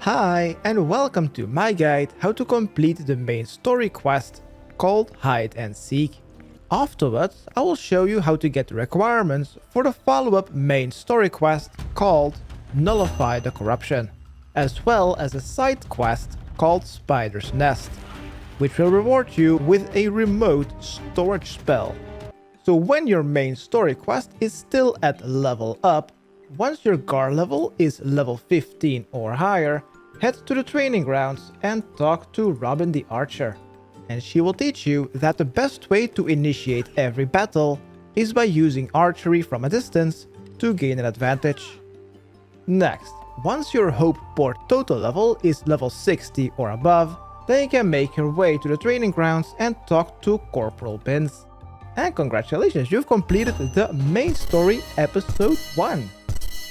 Hi and welcome to my guide how to complete the main story quest called Hide and Seek. Afterwards, I will show you how to get the requirements for the follow-up main story quest called Nullify the Corruption, as well as a side quest called Spider's Nest, which will reward you with a remote storage spell. So when your main story quest is still at level up, once your guard level is level 15 or higher, head to the training grounds and talk to Robin the Archer. And she will teach you that the best way to initiate every battle is by using archery from a distance to gain an advantage. Next, once your Hopeport total level is level 60 or above, then you can make your way to the training grounds and talk to Corporal Bins. And congratulations, you've completed the main story episode 1.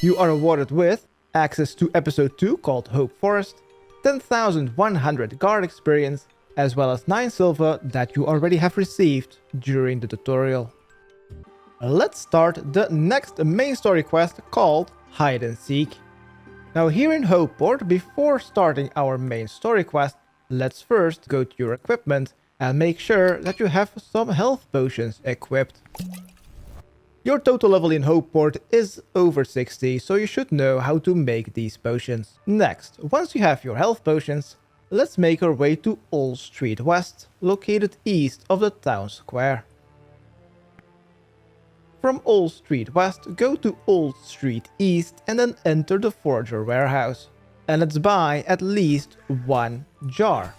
You are awarded with access to episode 2 called Hopeforest, 10,100 guard experience, as well as 9 silver that you already have received during the tutorial. Let's start the next main story quest called Hide and Seek. Now here in Hopeport, before starting our main story quest, let's first go to your equipment and make sure that you have some health potions equipped. Your total level in Hopeport is over 60, so you should know how to make these potions. Next, once you have your health potions, let's make our way to Old Street West, located east of the town square. From Old Street West, go to Old Street East and then enter the Forger warehouse. And let's buy at least 1 jar.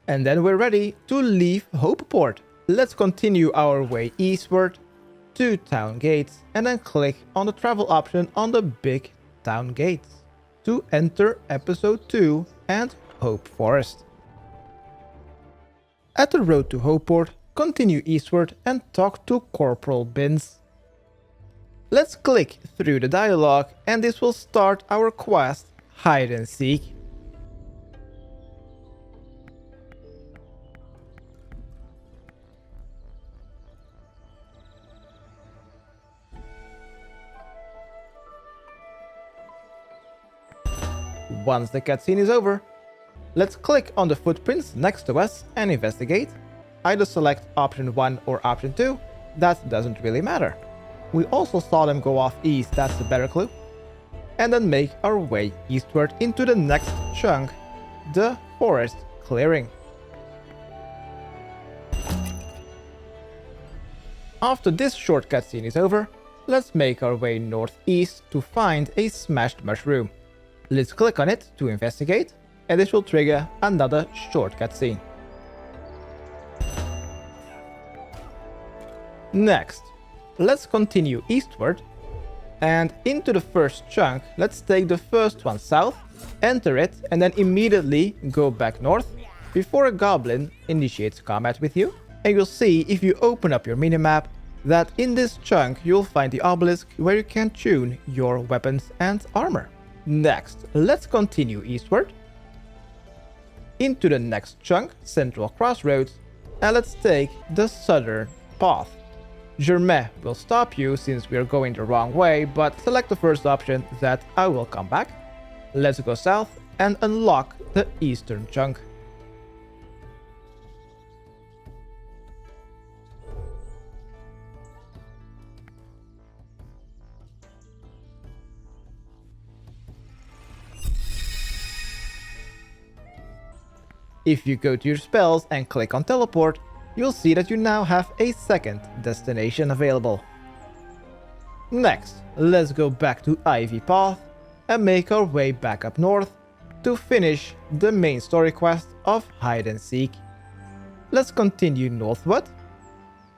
And then we're ready to leave Hopeport. Let's continue our way eastward to Town Gates and then click on the travel option on the big Town Gates to enter episode 2 and Hopeforest. At the road to Hopeport, continue eastward and talk to Corporal Bins. Let's click through the dialogue and this will start our quest Hide and Seek. Once the cutscene is over, let's click on the footprints next to us and investigate. Either select option 1 or option 2, that doesn't really matter. We also saw them go off east, that's the better clue. And then make our way eastward into the next chunk, the forest clearing. After this short cutscene is over, let's make our way northeast to find a smashed mushroom. Let's click on it to investigate, and this will trigger another short cutscene. Next, let's continue eastward, and into the first chunk, let's take the first one south, enter it, and then immediately go back north before a goblin initiates combat with you. And you'll see if you open up your minimap that in this chunk you'll find the obelisk where you can tune your weapons and armor. Next, let's continue eastward into the next chunk, Central Crossroads, and let's take the southern path. Germain will stop you since we are going the wrong way, but select the first option that I will come back. Let's go south and unlock the eastern chunk. If you go to your spells and click on teleport, you'll see that you now have a second destination available. Next, let's go back to Ivy Path and make our way back up north to finish the main story quest of Hide and Seek. Let's continue northward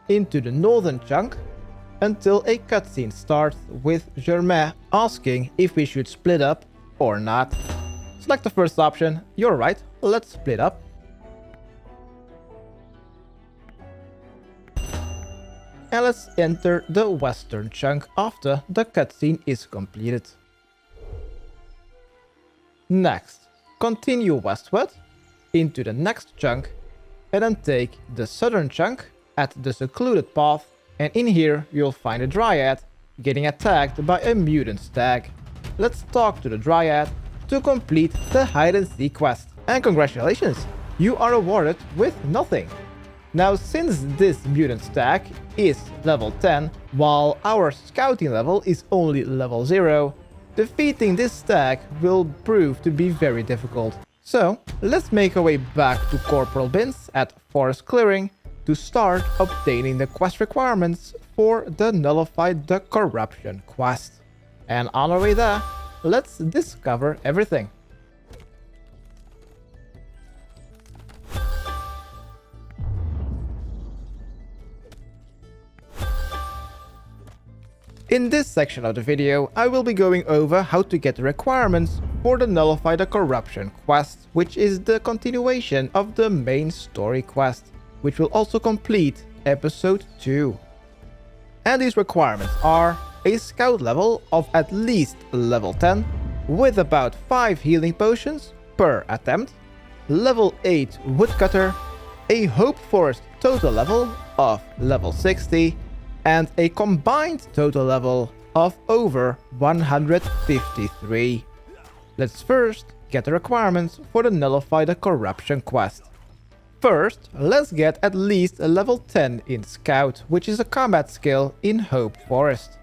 into the northern chunk until a cutscene starts with Germain asking if we should split up or not. Select the first option, you're right, let's split up. And let's enter the western chunk after the cutscene is completed. Next, continue westward into the next chunk and then take the southern chunk at the secluded path, and in here you'll find a Dryad getting attacked by a mutant stag. Let's talk to the Dryad to complete the hide and seek quest. And congratulations, you are awarded with nothing. Now, since this mutant stag is level 10, while our scouting level is only level 0, defeating this stag will prove to be very difficult. So, let's make our way back to Corporal Bins at Forest Clearing to start obtaining the quest requirements for the Nullify the Corruption quest. And on our way there, let's discover everything. In this section of the video, I will be going over how to get the requirements for the Nullify the Corruption quest, which is the continuation of the main story quest, which will also complete episode 2. And these requirements are a scout level of at least level 10, with about 5 healing potions per attempt, level 8 Woodcutter, a Hopeforest total level of level 60, and a combined total level of over 153. Let's first get the requirements for the Nullify the Corruption quest. First, let's get at least a level 10 in Scout, which is a combat skill in Hopeforest.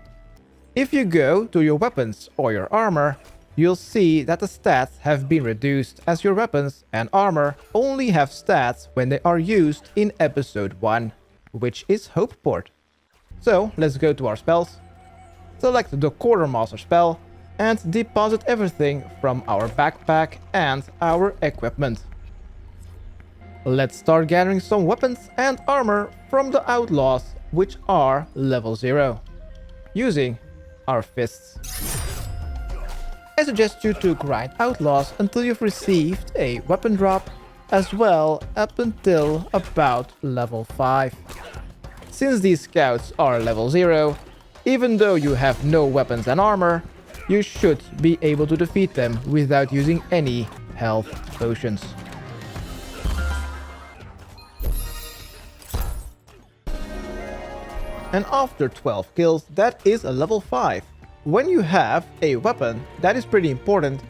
If you go to your weapons or your armor, you'll see that the stats have been reduced, as your weapons and armor only have stats when they are used in episode 1, which is Hopeport. So let's go to our spells, select the Quartermaster spell, and deposit everything from our backpack and our equipment. Let's start gathering some weapons and armor from the outlaws, which are level 0, using our fists. I suggest you to grind outlaws until you've received a weapon drop, as well up until about level 5. Since these scouts are level 0, even though you have no weapons and armor, you should be able to defeat them without using any health potions. And after 12 kills, that is a level 5. When you have a weapon, that is pretty important.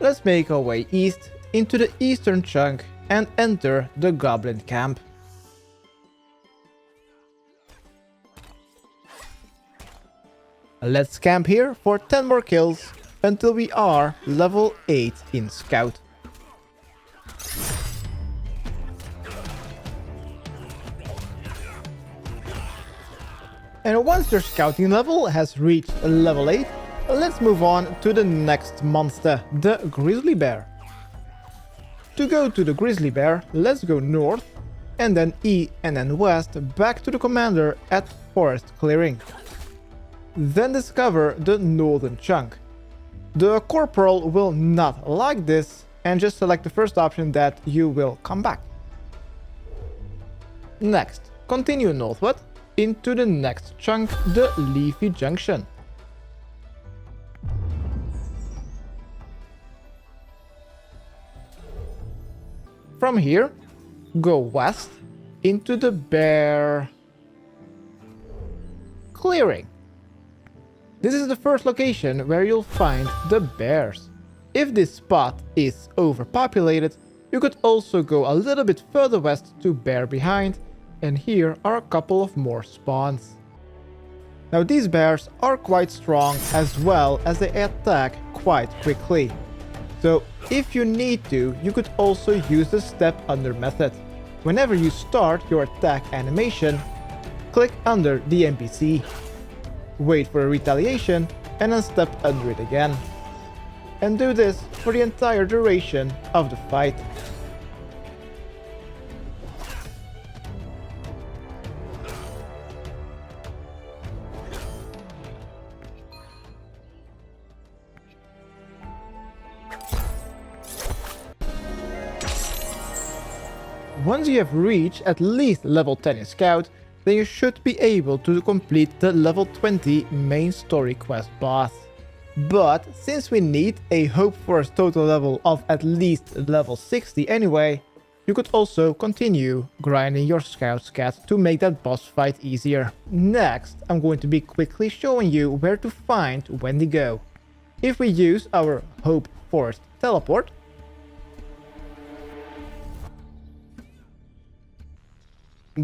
Let's make our way east into the eastern chunk and enter the Goblin camp. Let's camp here for 10 more kills until we are level 8 in Scout. And once your scouting level has reached level 8, let's move on to the next monster, the Grizzly Bear. To go to the Grizzly Bear, let's go north, and then E and then west back to the commander at Forest Clearing. Then discover the northern chunk. The corporal will not like this, and just select the first option that you will come back. Next, continue northward into the next chunk, the Leafy Junction. From here, go west into the Bear Clearing. This is the first location where you'll find the bears. If this spot is overpopulated, you could also go a little bit further west to Bear Behind, and here are a couple of more spawns. Now these bears are quite strong, as well as they attack quite quickly. So if you need to, you could also use the step under method. Whenever you start your attack animation, click under the NPC. Wait for a retaliation, and then step under it again. And do this for the entire duration of the fight. Once you have reached at least level 10 in Scout, then you should be able to complete the level 20 main story quest boss. But since we need a Hopeforest total level of at least level 60 anyway, You could also continue grinding your scout scat to make that boss fight easier. Next, I'm going to be quickly showing you where to find Wendigo. If we use our Hopeforest Teleport,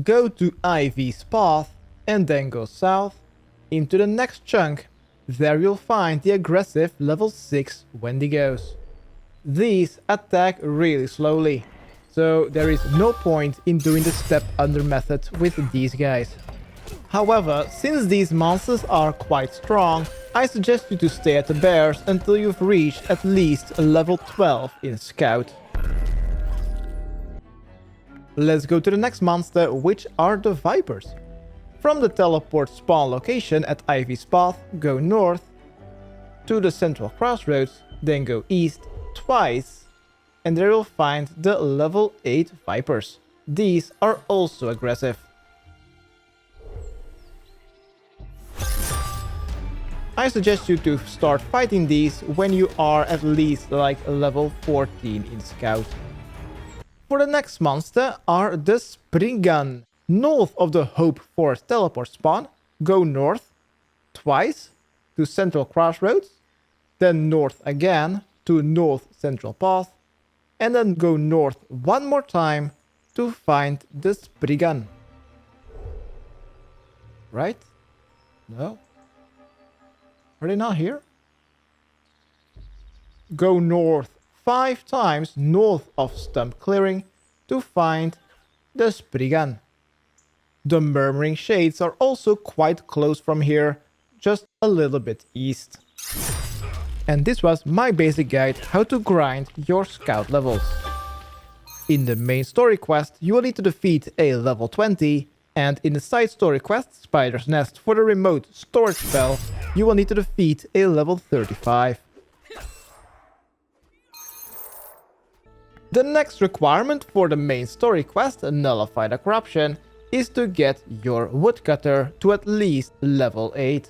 go to Ivy's path and then go south into the next chunk. There you'll find the aggressive level 6 Wendigos. These attack really slowly, so there is no point in doing the step under method with these guys. However, since these monsters are quite strong, I suggest you to stay at the bears until you've reached at least level 12 in Scout. Let's go to the next monster, which are the Vipers. From the teleport spawn location at Ivy's Path, go north to the central crossroads, then go east twice, and there you'll find the level 8 Vipers. These are also aggressive. I suggest you to start fighting these when you are at least like level 14 in Scout. For the next monster are the Spriggan. North of the Hopeforest Teleport spawn, go north twice to Central Crossroads, then north again to North Central Path, and then go north one more time to find the Spriggan. Right? No? Are they not here? Go north 5 times north of Stump Clearing to find the Spriggan. The Murmuring Shades are also quite close from here, just a little bit east. And this was my basic guide how to grind your scout levels. In the main story quest, you will need to defeat a level 20, and in the side story quest, Spider's Nest for the remote storage spell, you will need to defeat a level 35. The next requirement for the main story quest, Nullify the Corruption, is to get your Woodcutter to at least level 8.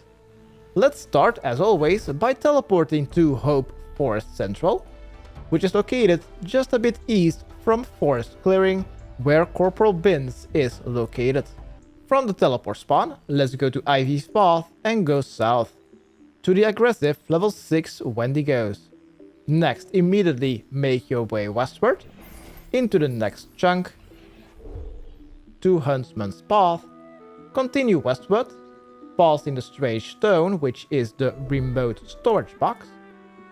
Let's start, as always, by teleporting to Hopeforest Central, which is located just a bit east from Forest Clearing, where Corporal Binns is located. From the teleport spawn, let's go to Ivy's Path and go south to the aggressive level 6 Wendigos. Next, immediately make your way westward into the next chunk to Huntsman's Path, continue westward, pass in the Strange Stone, which is the remote storage box,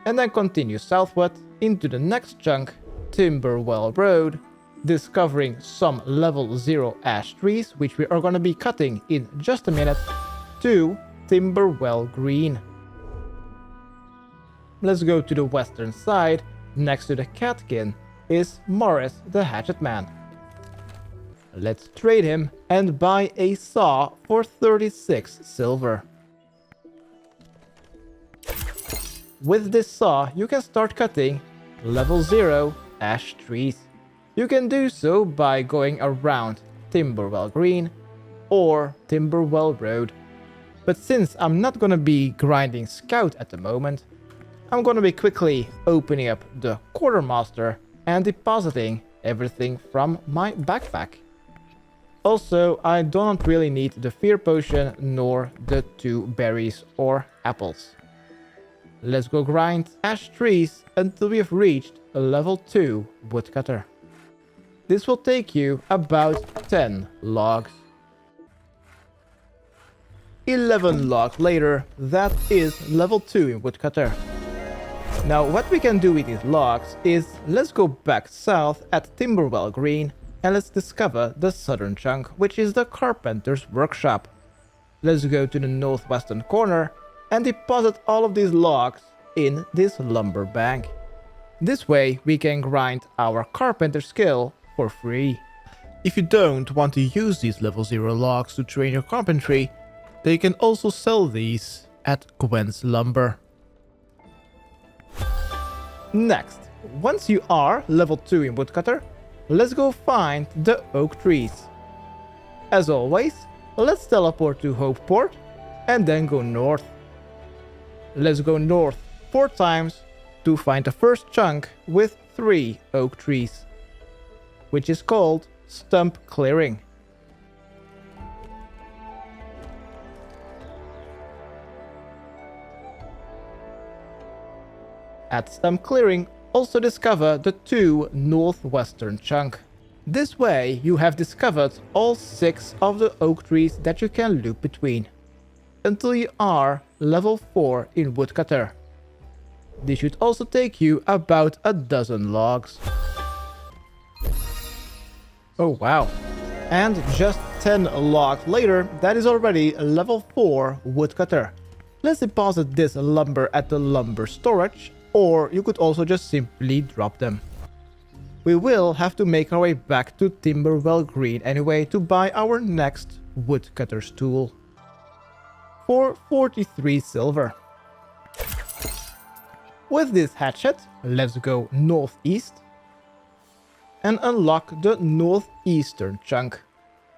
and then continue southward into the next chunk, Timberwell Road, discovering some level 0 ash trees, which we are going to be cutting in just a minute, to Timberwell Green. Let's go to the western side. Next to the Catkin is Morris the Hatchet Man. Let's trade him and buy a saw for 36 silver. With this saw, you can start cutting level 0 ash trees. You can do so by going around Timberwell Green or Timberwell Road. But since I'm not gonna be grinding Scout at the moment, I'm gonna be quickly opening up the Quartermaster and depositing everything from my backpack. Also, I do not really need the Fear Potion nor the 2 berries or apples. Let's go grind ash trees until we have reached a level 2 Woodcutter. This will take you about 10 logs. 11 logs later, that is level 2 in Woodcutter. Now what we can do with these logs is, let's go back south at Timberwell Green and let's discover the southern chunk, which is the Carpenter's Workshop. Let's go to the northwestern corner and deposit all of these logs in this lumber bank. This way we can grind our carpenter skill for free. If you don't want to use these level 0 logs to train your carpentry, then you can also sell these at Gwen's Lumber. Next, once you are level 2 in Woodcutter, let's go find the oak trees. As always, let's teleport to Hopeport and then go north. Let's go north 4 times to find the first chunk with 3 oak trees. which is called stump clearing. At stump clearing, also discover the 2 northwestern chunk. This way you have discovered all 6 of the oak trees that you can loop between, until you are level 4 in Woodcutter. This should also take you about a dozen logs. Oh wow. And just 10 logs later, that is already level 4 Woodcutter. Let's deposit this lumber at the lumber storage, or you could also just simply drop them. We will have to make our way back to Timberwell Green anyway to buy our next woodcutter's tool. For 43 silver. With this hatchet, let's go northeast and unlock the northeastern chunk,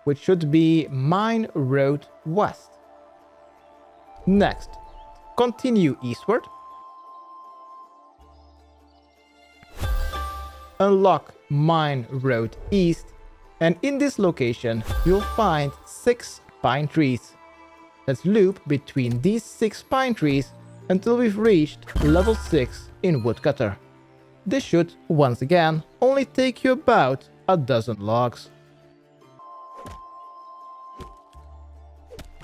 which should be Mine Road West. Next, continue eastward. Unlock Mine Road East, and in this location you'll find 6 pine trees. Let's loop between these 6 pine trees until we've reached level 6 in Woodcutter. This should, once again, only take you about a dozen logs.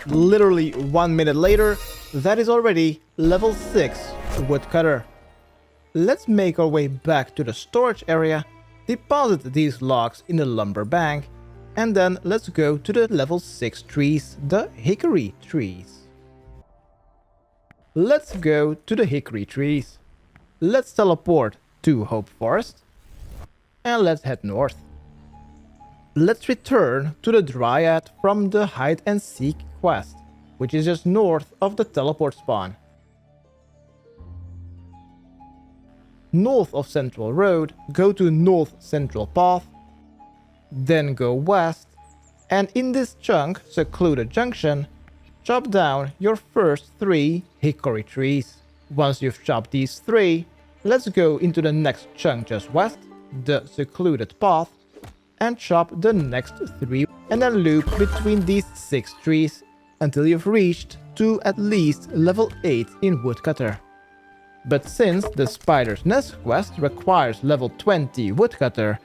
Literally 1 minute later, that is already level 6 Woodcutter. Let's make our way back to the storage area, deposit these logs in the lumber bank, and then let's go to the level 6 trees, the hickory trees. Let's go to the hickory trees. Let's teleport to Hopeforest, and let's head north. Let's return to the Dryad from the hide and seek quest, which is just north of the teleport spawn. North of Central Road, go to North Central Path, then go west, and in this chunk, Secluded Junction, chop down your first 3 hickory trees. Once you've chopped these 3, let's go into the next chunk just west, the Secluded Path, and chop the next 3, and then loop between these 6 trees until you've reached to at least level 8 in Woodcutter. But since the Spider's Nest quest requires level 20 Woodcutter,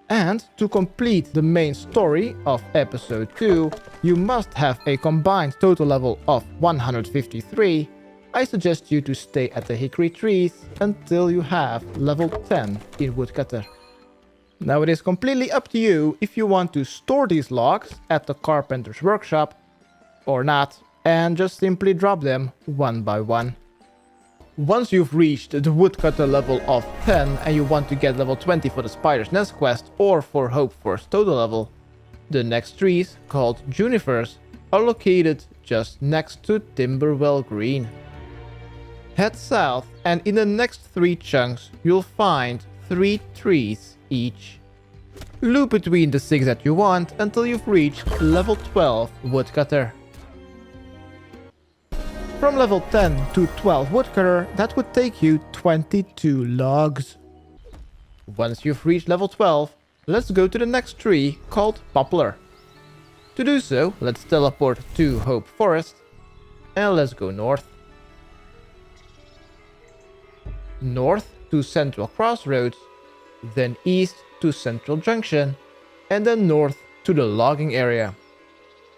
and to complete the main story of episode 2, you must have a combined total level of 153, I suggest you to stay at the hickory trees until you have level 10 in Woodcutter. Now it is completely up to you if you want to store these logs at the Carpenter's workshop or not, and just simply drop them one by one. Once you've reached the Woodcutter level of 10 and you want to get level 20 for the Spider's Nest quest or for Hopeforest total level, the next trees, called Junipers, are located just next to Timberwell Green. Head south and in the next 3 chunks you'll find 3 trees each. Loop between the 6 that you want until you've reached level 12 Woodcutter. From level 10 to 12 Woodcutter, that would take you 22 logs. Once you've reached level 12, let's go to the next tree called Poplar. To do so, let's teleport to Hopeforest, and let's go north. North to Central Crossroads, then east to Central Junction, and then north to the logging area.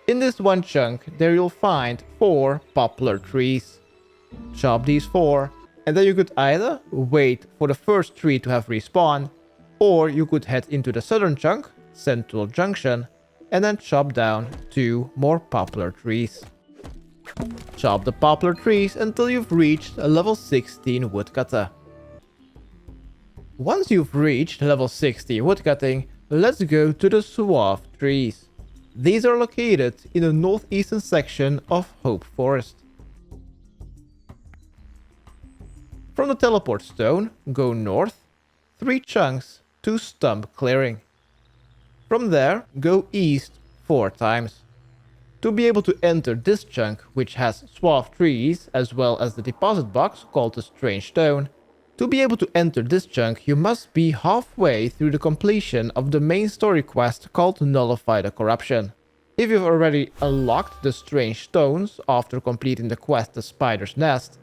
In this one chunk, there you'll find 4 poplar trees. Chop these 4, and then you could either wait for the first tree to have respawned, or you could head into the southern chunk, Central Junction, and then chop down 2 more poplar trees. Chop the poplar trees until you've reached a level 16 woodcutter. Once you've reached level 60 woodcutting, let's go to the swath trees. These are located in the northeastern section of Hopeforest. From the teleport stone, go north 3 chunks to stump clearing. From there, go east 4 times. To be able to enter this chunk, which has swath trees as well as the deposit box called the strange stone, To be able to enter this chunk, you must be halfway through the completion of the main story quest called Nullify the Corruption. If you've already unlocked the strange stones after completing the quest The Spider's Nest,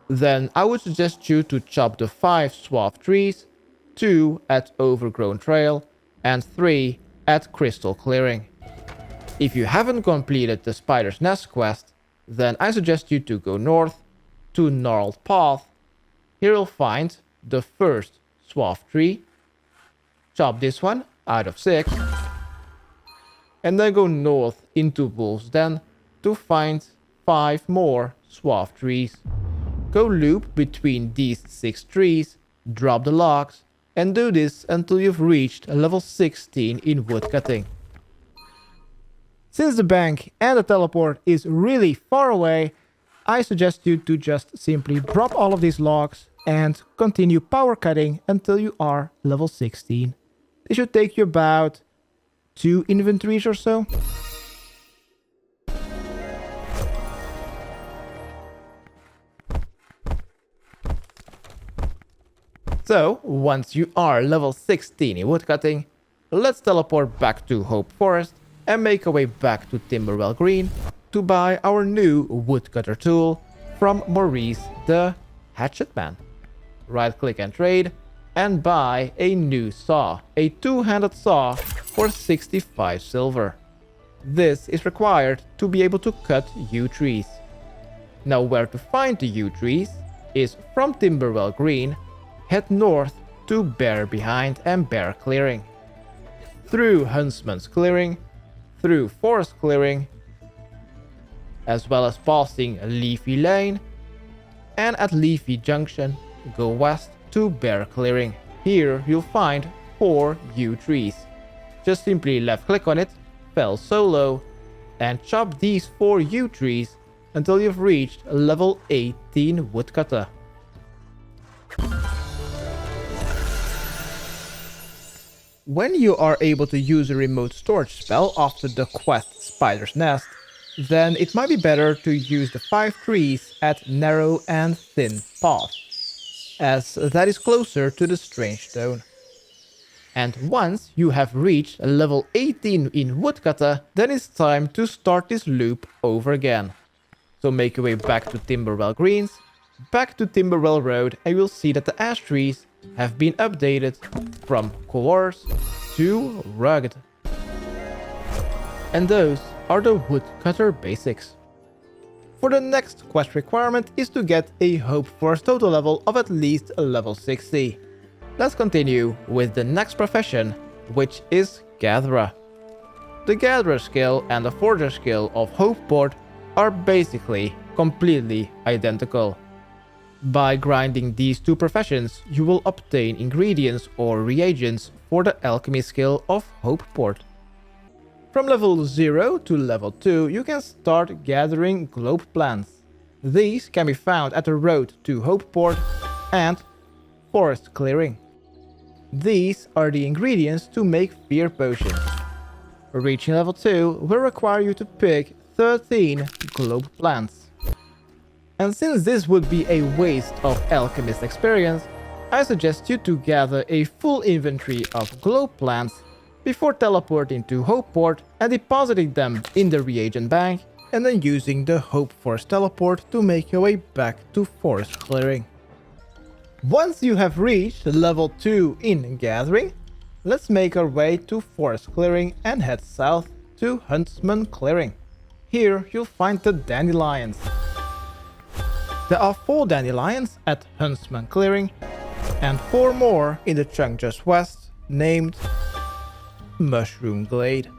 then I would suggest you to chop the 5 swath trees, 2 at Overgrown Trail, and 3 at Crystal Clearing. If you haven't completed the Spider's Nest quest, then I suggest you to go north to Gnarled Path. Here you'll find the first swath tree, chop this one out of 6, and then go north into Wolf's Den to find 5 more swath trees. Go loop between these 6 trees, drop the logs, and do this until you've reached level 16 in woodcutting. Since the bank and the teleport is really far away, I suggest you to just simply drop all of these logs and continue power cutting until you are level 16. This should take you about 2 inventories or so. So, once you are level 16 in woodcutting, let's teleport back to Hopeforest and make our way back to Timberwell Green to buy our new woodcutter tool from Maurice the Hatchetman. Right click and trade and buy a new saw, a 2-handed saw for 65 silver. This is required to be able to cut yew trees. Now where to find the yew trees is from Timberwell Green, head north to Bear Behind and Bear Clearing, through Huntsman's Clearing, through Forest Clearing, as well as passing Leafy Lane, and at Leafy Junction, go west to Bear Clearing. Here you'll find 4 yew trees. Just simply left click on it, fell solo, and chop these 4 yew trees until you've reached level 18 woodcutter. When you are able to use a remote storage spell after the quest Spider's Nest, then it might be better to use the 5 trees at Narrow and Thin Path, as that is closer to the Strange Stone. And once you have reached level 18 in woodcutter, then it's time to start this loop over again. So make your way back to Timberwell Greens, back to Timberwell Road, and you'll see that the ash trees have been updated from coarse to rugged. And those are the woodcutter basics. For the next quest requirement is to get a Hopeforest total level of at least level 60. Let's continue with the next profession, which is Gatherer. The Gatherer skill and the Forger skill of Hopeport are basically completely identical. By grinding these 2 professions, you will obtain ingredients or reagents for the alchemy skill of Hopeport. From level 0 to level 2, you can start gathering globe plants. These can be found at the road to Hopeport and Forest Clearing. These are the ingredients to make fear potions. Reaching level 2 will require you to pick 13 globe plants. And since this would be a waste of alchemist experience, I suggest you to gather a full inventory of globe plants before teleporting to Hopeport and depositing them in the reagent bank, and then using the Hopeforest Teleport to make your way back to Forest Clearing. Once you have reached level 2 in Gathering, let's make our way to Forest Clearing and head south to Huntsman Clearing. Here you'll find the dandelions. There are 4 dandelions at Huntsman Clearing and 4 more in the chunk just west named Mushroom Glade.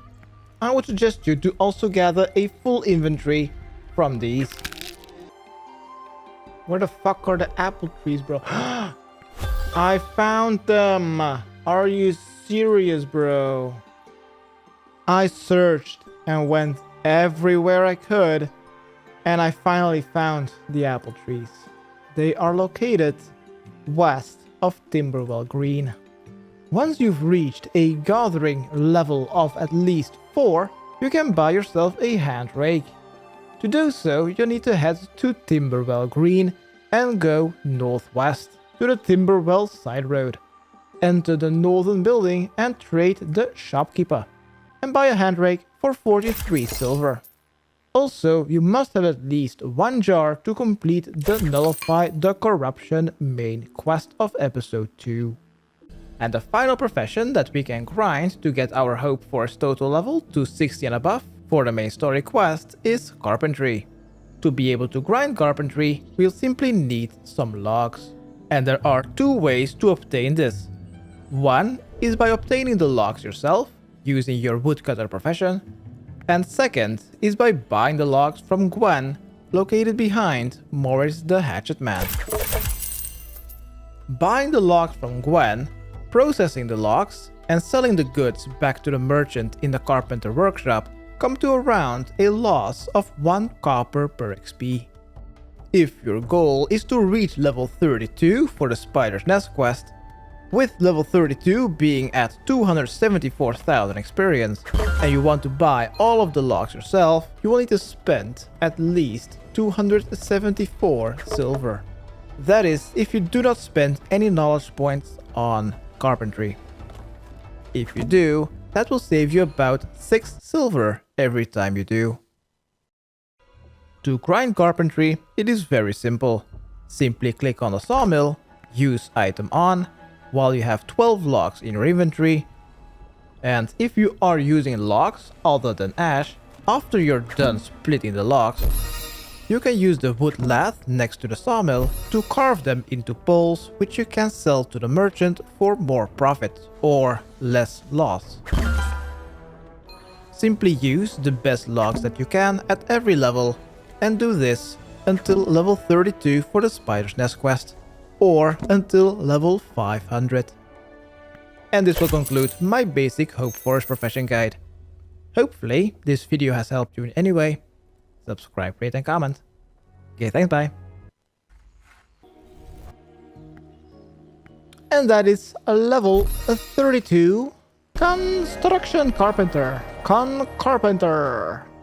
I would suggest you to also gather a full inventory from these. Where the fuck are the apple trees, bro? I found them! Are you serious, bro? I searched and went everywhere I could, and I finally found the apple trees. They are located west of Timberwell Green. Once you've reached a gathering level of at least 4, you can buy yourself a hand rake. To do so, you need to head to Timberwell Green and go northwest. to the Timberwell side road. Enter the northern building and trade the shopkeeper. And buy a handrake for 43 silver. Also, you must have at least one jar to complete the Nullify the Corruption main quest of episode 2. And the final profession that we can grind to get our Hopeforest total level to 60 and above for the main story quest is Carpentry. To be able to grind Carpentry, we'll simply need some logs. And there are two ways to obtain this. One is by obtaining the logs yourself, using your Woodcutter profession. And second is by buying the logs from Gwen, located behind Morris the Hatchet Man. Buying the logs from Gwen, processing the logs, and selling the goods back to the merchant in the Carpenter workshop come to around a loss of 1 copper per XP. If your goal is to reach level 32 for the Spider's Nest quest, with level 32 being at 274,000 experience, and you want to buy all of the logs yourself, you will need to spend at least 274 silver. That is, if you do not spend any knowledge points on Carpentry. If you do, that will save you about 6 silver every time you do. To grind Carpentry, it is very simple. Simply click on the sawmill, use item on, while you have 12 logs in your inventory. And if you are using logs other than ash, after you're done splitting the logs, you can use the wood lathe next to the sawmill to carve them into poles, which you can sell to the merchant for more profit or less loss. Simply use the best logs that you can at every level and do this until level 32 for the Spider's Nest quest, or until level 500. And this will conclude my basic Hopeforest profession guide. Hopefully this video has helped you in any way. Subscribe, rate and comment. Okay, thanks, bye. And that is a level 32 Construction Carpenter. Carpenter.